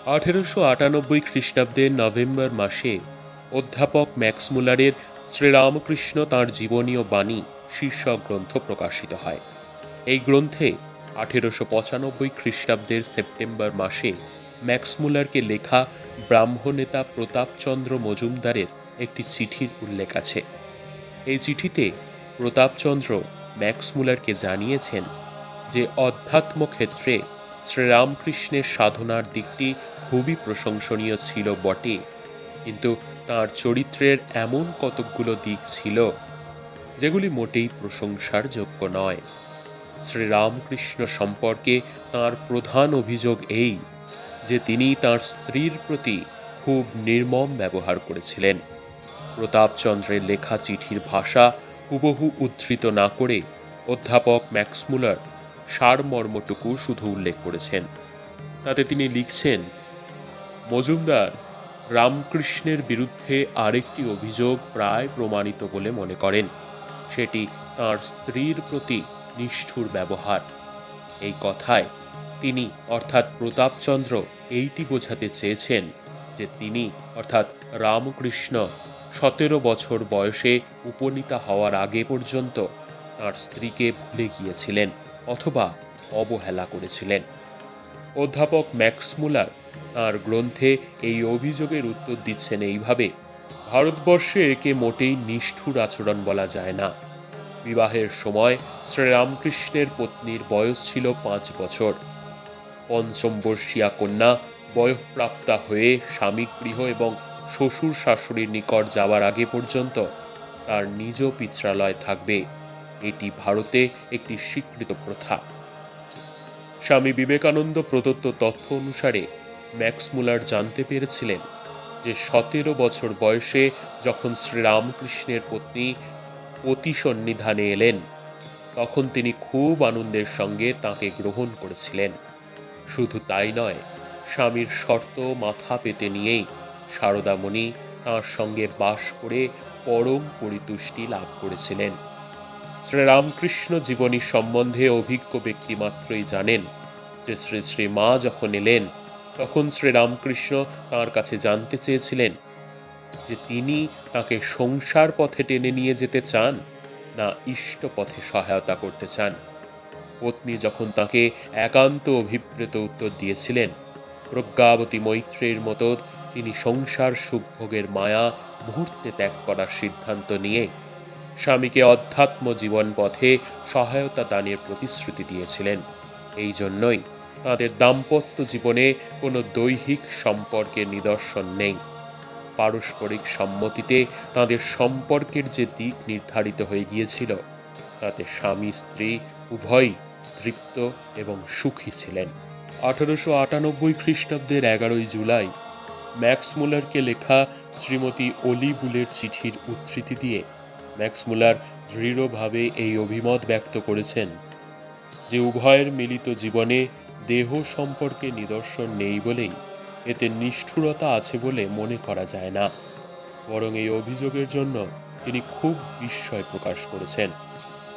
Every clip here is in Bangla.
1898 খ্রিস্টাব্দের নভেম্বর মাসে অধ্যাপক ম্যাক্স মুলারের শ্রীরামকৃষ্ণ তাঁর জীবনী ও বাণী শীর্ষক গ্রন্থ প্রকাশিত হয়। এই গ্রন্থে 1895 খ্রিস্টাব্দের সেপ্টেম্বর মাসে ম্যাক্স মুলারকে লেখা ব্রাহ্মনেতা প্রতাপচন্দ্র মজুমদারের একটি চিঠির উল্লেখ আছে। এই চিঠিতে প্রতাপচন্দ্র ম্যাক্স মুলারকে জানিয়েছেন যে অধ্যাত্ম ক্ষেত্রে শ্রীরামকৃষ্ণের সাধনার দিকটি খুবই প্রশংসনীয় ছিল বটে, কিন্তু তাঁর চরিত্রের এমন কতকগুলো দিক ছিল যেগুলি মোটেই প্রশংসার যোগ্য নয়। শ্রীরামকৃষ্ণ সম্পর্কে তাঁর প্রধান অভিযোগ এই যে তিনি তাঁর স্ত্রীর প্রতি খুব নির্মম ব্যবহার করেছিলেন। প্রতাপচন্দ্রের লেখা চিঠির ভাষা হুবহু উদ্ধৃত না করে অধ্যাপক ম্যাক্স মুলার সারমর্মটুকু শুধু উল্লেখ করেছেন। তাতে তিনি লিখছেন, মজুমদার রামকৃষ্ণের বিরুদ্ধে আরেকটি অভিযোগ প্রায় প্রমাণিত বলে মনে করেন, সেটি তাঁর স্ত্রীর প্রতি নিষ্ঠুর ব্যবহার। এই কথায় তিনি অর্থাৎ প্রতাপচন্দ্র এইটি বোঝাতে চেয়েছেন যে তিনি অর্থাৎ রামকৃষ্ণ 17 বছর বয়সে উপনীতা হওয়ার আগে পর্যন্ত তাঁর স্ত্রীকে ভুলে গিয়েছিলেন অথবা অবহেলা করেছিলেন। অধ্যাপক ম্যাক্স মুলার তাঁর গ্রন্থে এই অভিযোগের উত্তর দিচ্ছেন এইভাবে, ভারতবর্ষে একে মোটেই নিষ্ঠুর আচরণ বলা যায় না। বিবাহের সময় শ্রীরামকৃষ্ণের পত্নীর বয়স ছিল 5 বছর। পঞ্চম বর্ষীয়া কন্যা বয়ঃপ্রাপ্তা হয়ে স্বামী গৃহ এবং শ্বশুর শাশুড়ির নিকট যাওয়ার আগে পর্যন্ত তার নিজ পিত্রালয় থাকবে, এটি ভারতে একটি স্বীকৃত প্রথা। স্বামী বিবেকানন্দ প্রদত্ত তথ্য অনুসারে ম্যাক্স মুলার জানতে পেরেছিলেন যে 17 বছর বয়সে যখন শ্রীরামকৃষ্ণের পত্নী পতি সন্নিধানে এলেন, তখন তিনি খুব আনন্দের সঙ্গে তাঁকে গ্রহণ করেছিলেন। শুধু তাই নয়, স্বামীর শর্ত মাথা পেতে নিয়েই সারদামণি তাঁর সঙ্গে বাস করে পরম পরিতুষ্টি লাভ করেছিলেন। শ্রীরামকৃষ্ণ জীবনী সম্বন্ধে অভিজ্ঞ ব্যক্তি মাত্রই জানেন যে শ্রী শ্রী মা যখন এলেন, তখন শ্রীরামকৃষ্ণ তাঁর কাছে জানতে চেয়েছিলেন যে তিনি তাকে সংসার পথে টেনে নিয়ে যেতে চান না ইষ্ট পথে সহায়তা করতে চান। পত্নী যখন তাকে একান্ত অভিপ্রেত উত্তর দিয়েছিলেন, প্রজ্ঞাবতী মৈত্রের মতো তিনি সংসার সুখভোগের মায়া মুহূর্তে ত্যাগ করার সিদ্ধান্ত নিয়ে স্বামীকে অধ্যাত্ম জীবন পথে সহায়তা দানের প্রতিশ্রুতি দিয়েছিলেন। এই জন্যই তাঁদের দাম্পত্য জীবনে কোনো দৈহিক সম্পর্কের নিদর্শন নেই। পারস্পরিক সম্মতিতে তাঁদের সম্পর্কের যে দিক নির্ধারিত হয়ে গিয়েছিল, তাতে স্বামী স্ত্রী উভয়ই তৃপ্ত এবং সুখী ছিলেন। 1898 খ্রিস্টাব্দের 11 জুলাই ম্যাক্স মুলারকে লেখা শ্রীমতী ওলি বুলের চিঠির উদ্ধৃতি দিয়ে ম্যাক্স মুলার দৃঢ়ভাবে এই অভিমত ব্যক্ত করেছেন যে উভয়ের মিলিত জীবনে দেহ সম্পর্কে নিদর্শন নেই বলেই এতে নিষ্ঠুরতা আছে বলে মনে করা যায় না, বরং এই অভিযোগের জন্য তিনি খুব বিস্ময় প্রকাশ করেছেন।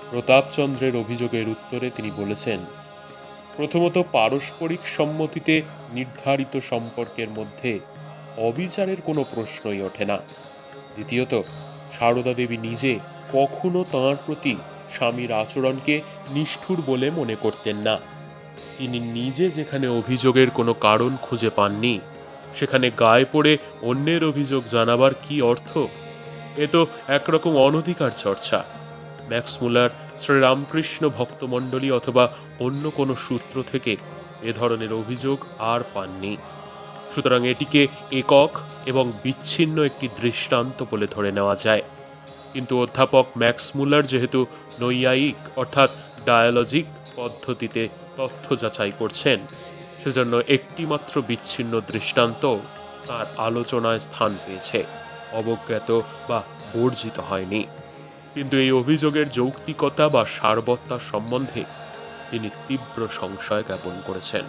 প্রতাপচন্দ্রের অভিযোগের উত্তরে তিনি বলেছেন, প্রথমত পারস্পরিক সম্মতিতে নির্ধারিত সম্পর্কের মধ্যে অবিচারের কোনো প্রশ্নই ওঠে না। দ্বিতীয়ত, সারদা দেবী নিজে কখনো তাঁর প্রতি স্বামীর আচরণকে নিষ্ঠুর বলে মনে করতেন না। তিনি নিজে যেখানে অভিযোগের কোনো কারণ খুঁজে পাননি, সেখানে গায়ে পড়ে অন্যের অভিযোগ জানাবার কি অর্থ? এ তো একরকম অনধিকার চর্চা। ম্যাক্স মুলার শ্রীরামকৃষ্ণ ভক্তমণ্ডলী অথবা অন্য কোনো সূত্র থেকে এ ধরনের অভিযোগ আর পাননি। সুতরাং এটিকে একক এবং বিচ্ছিন্ন একটি দৃষ্টান্ত বলে ধরে নেওয়া যায়। কিন্তু অধ্যাপক ম্যাক্স মুলার যেহেতু নৈয়ায়িক অর্থাৎ ডায়ালজিক পদ্ধতিতে তথ্য যাচাই করছেন, সেজন্য একটিমাত্র বিচ্ছিন্ন দৃষ্টান্ত তার আলোচনায় স্থান পেয়েছে, অবজ্ঞাত বা বর্জিত হয়নি। কিন্তু এই অভিযোগের যৌক্তিকতা বা সারবত্তা সম্বন্ধে তিনি তীব্র সংশয় জ্ঞাপন করেছেন।